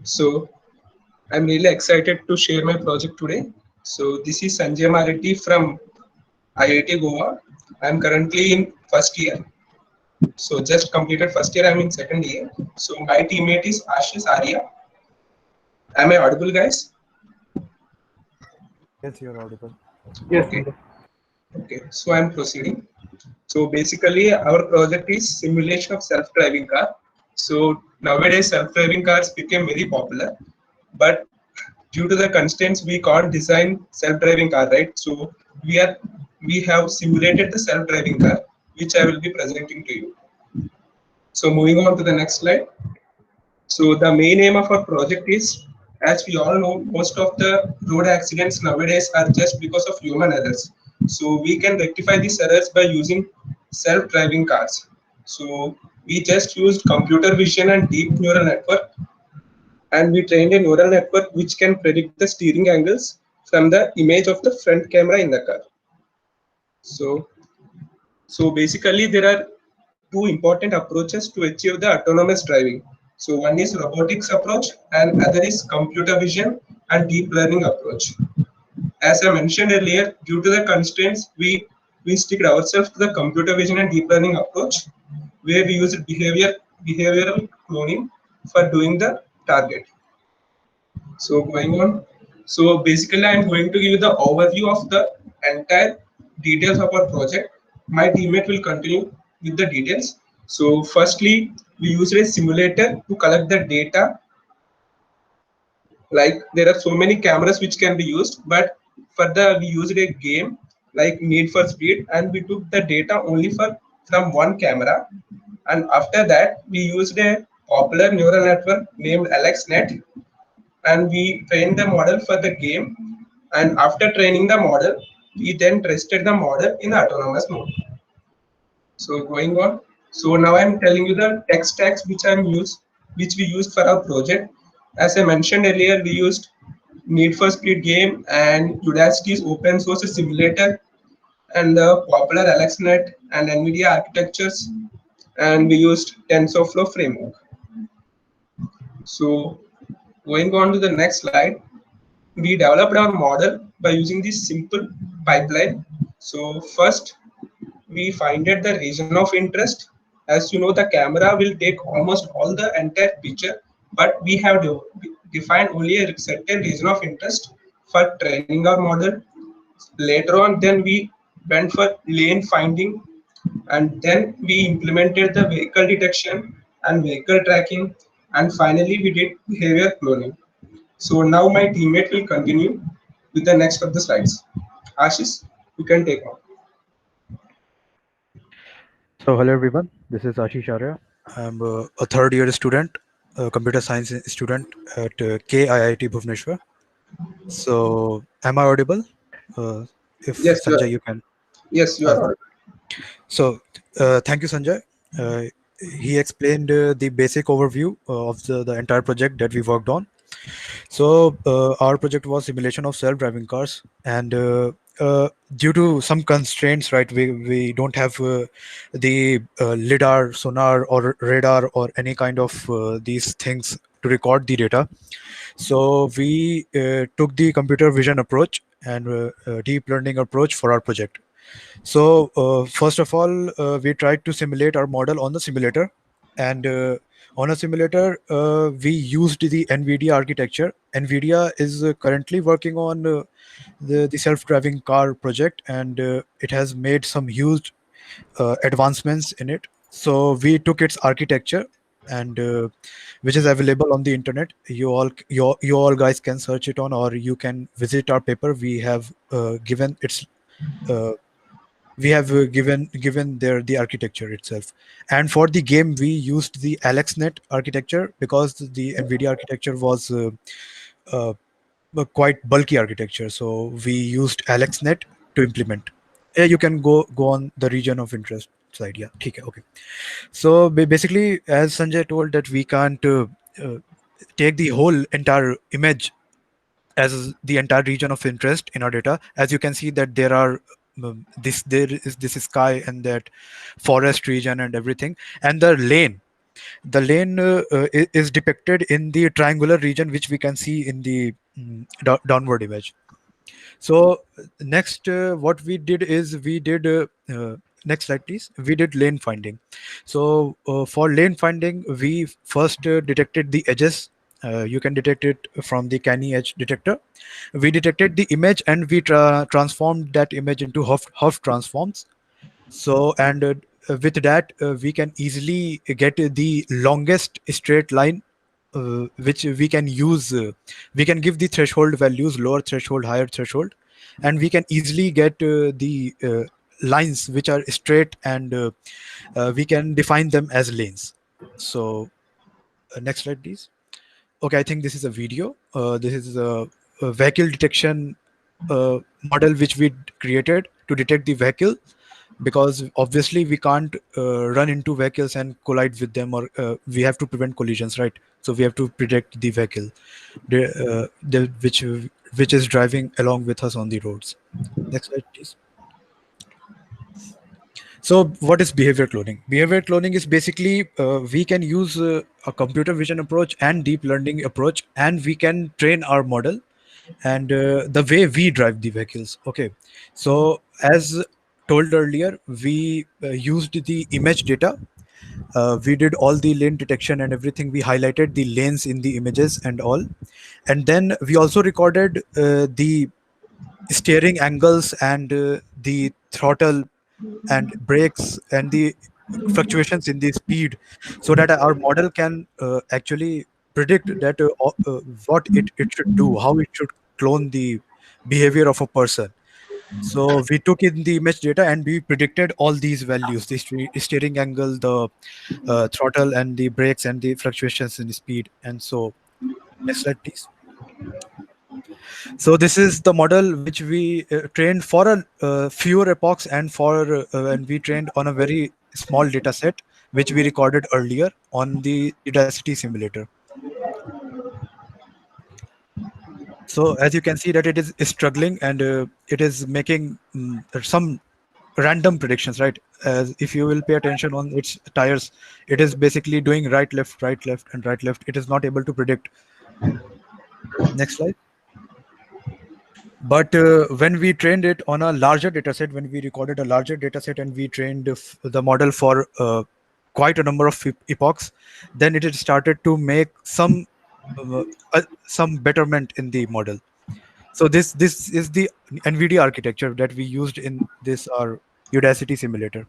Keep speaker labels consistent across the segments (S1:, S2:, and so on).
S1: So I'm really excited to share my project today. So this is Sanjay Maretti from IIT Goa. I'm currently in first year. So just completed first year. I'm in second year. So my teammate is Ashish Arya. Am I audible, guys?
S2: Yes, you're audible.
S3: Yes,
S1: Okay. Okay. So I'm proceeding. So basically, our project is simulation of self-driving car. So nowadays, self-driving cars became very popular, but due to the constraints, we can't design self-driving car, right? So we have simulated the self-driving car, which I will be presenting to you. So moving on to the next slide. So the main aim of our project is, as we all know, most of the road accidents nowadays are just because of human errors. So we can rectify these errors by using self-driving cars. So we just used computer vision and deep neural network, and we trained a neural network which can predict the steering angles from the image of the front camera in the car. So, so basically there are two important approaches to achieve the autonomous driving. So one is robotics approach and other is computer vision and deep learning approach. As I mentioned earlier, due to the constraints, we stick ourselves to the computer vision and deep learning approach, where we use behavioral cloning for doing the target. So going on. So basically, I'm going to give you the overview of the entire details of our project. My teammate will continue with the details. So firstly, we used a simulator to collect the data. Like there are so many cameras which can be used, but for the we used a game like Need for Speed, and we took the data only for from one camera. And after that, we used a popular neural network named AlexNet, and we trained the model for the game, and after training the model we then tested the model in autonomous mode. So going on, so now I'm telling you the tech stacks which we used for our project. As I mentioned earlier, we used Need for Speed game and Udacity's open source simulator and the popular AlexNet and NVIDIA architectures, and we used TensorFlow framework. So going on to the next slide, we developed our model by using this simple pipeline. So first, we finded the region of interest. As you know, the camera will take almost all the entire picture, but we have defined only a certain region of interest for training our model. Later on, then we went for lane finding, and then we implemented the vehicle detection and vehicle tracking, and finally we did behavior cloning. So now my teammate will continue with the next of the slides. Ashish, you can take on.
S2: So, hello everyone. This is Ashish Arya. I'm a third year student, a computer science student at KIIT Bhubaneswar. So, am I audible? If
S1: Yes, you
S2: Sanjay,
S1: are.
S2: you can.
S1: Yes, you
S2: Uh,
S1: are.
S2: so, thank you, Sanjay. Uh, he explained the basic overview of the entire project that we worked on. So our project was simulation of self-driving cars, and due to some constraints, right, we don't have the lidar, sonar, or radar, or any kind of these things to record the data. So we took the computer vision approach and deep learning approach for our project. So first of all, we tried to simulate our model on the simulator, and on a simulator, we used the NVIDIA architecture. NVIDIA is currently working on the self-driving car project, and it has made some huge advancements in it. So we took its architecture, and which is available on the internet. You all guys can search it on, or you can visit our paper. We have given its uh, given there the architecture itself. And for the game we used the AlexNet architecture because the NVIDIA architecture was uh, a quite bulky architecture, so we used AlexNet to implement. Yeah, you can go on the region of interest side. Yeah, okay. So basically, as Sanjay told, that we can't uh, take the whole entire image as the entire region of interest in our data. As you can see that there are there is this sky and that forest region and everything, and the lane. The lane is depicted in the triangular region, which we can see in the downward image. So next, what we did is we did next slide, please. We did lane finding. So for lane finding, we first detected the edges. You can detect it from the canny edge detector. We detected the image and we transformed that image into Huff transforms. So and with that, we can easily get the longest straight line, which we can use. We can give the threshold values, lower threshold, higher threshold, and we can easily get the lines which are straight, and we can define them as lanes. So next slide, please. Okay, I think this is a video. This is a vehicle detection model which we created to detect the vehicle, because obviously we can't run into vehicles and collide with them, or we have to prevent collisions, right? So we have to predict the vehicle, which is driving along with us on the roads. Next slide, please. So what is behavior cloning? Behavior cloning is basically we can use a computer vision approach and deep learning approach, and we can train our model and the way we drive the vehicles. Okay, so as told earlier, we used the image data. We did all the lane detection and everything. We highlighted the lanes in the images and all, and then we also recorded the steering angles and the throttle and brakes and the fluctuations in the speed, so that our model can actually predict that what it should do, how it should clone the behavior of a person. So we took in the image data and we predicted all these values: the steering angle, the throttle, and the brakes, and the fluctuations in the speed. And so next slide, please. So this is the model which we trained for a fewer epochs, and and we trained on a very small data set which we recorded earlier on the Udacity simulator. So as you can see that it is struggling, and it is making some random predictions, right? As if you will pay attention on its tires, it is basically doing right left and right left. It is not able to predict. Next slide. But when we trained it on a larger data set, when we recorded a larger data set and we trained the model for quite a number of epochs, then it had started to make uh, some betterment in the model. So this is the NVIDIA architecture that we used in this our Udacity simulator.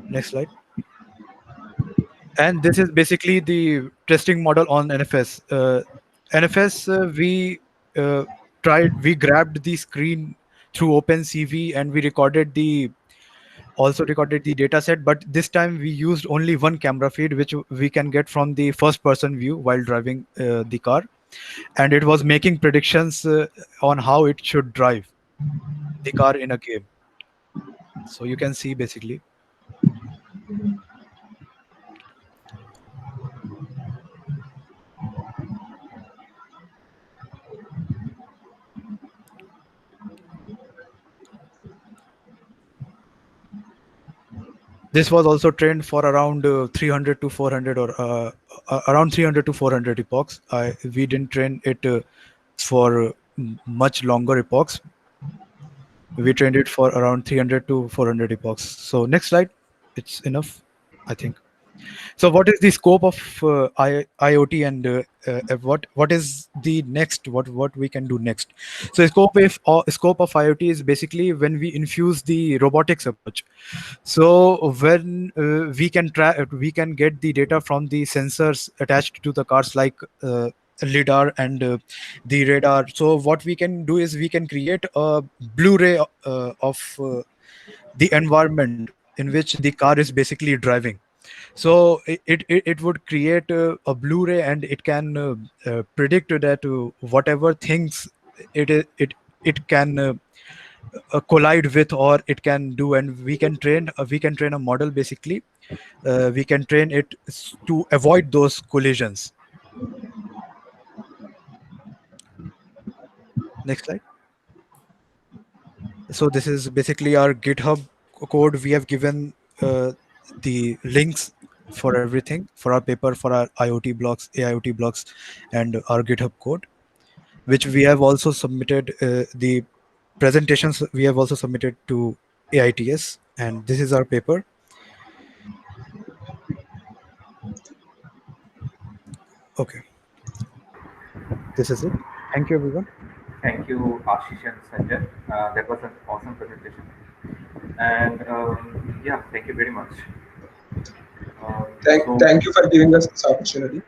S2: Next slide. And this is basically the testing model on NFS. NFS, uh, we grabbed the screen through OpenCV, and we also recorded the data set, but this time we used only one camera feed, which we can get from the first person view while driving the car. And it was making predictions on how it should drive the car in a game. So you can see basically. This was also trained for around 300 to 400, or around 300 to 400 epochs. We didn't train it for much longer epochs. We trained it for around 300 to 400 epochs. So next slide. It's enough, I think. So what is the scope of IoT, and what is the next, what we can do next? So scope of IoT is basically when we infuse the robotics approach. So when we can get the data from the sensors attached to the cars, like lidar and the radar. So what we can do is we can create a Blu-ray of the environment in which the car is basically driving. So it would create a Blu-ray, and it can predict that whatever things it can collide with, or it can do. And we can train a model basically. We can train it to avoid those collisions. Next slide. So this is basically our GitHub code. We have given the links for everything, for our paper, for our IoT blocks, AIoT blocks, and our GitHub code, which we have also submitted the presentations. We have also submitted to AITS, and this is our paper. Okay, this is it. Thank you, everyone.
S3: Thank you, Ashish and Sanjay. That was an awesome presentation. And yeah, thank you very much.
S1: Thank
S3: So
S1: thank you for giving us this opportunity.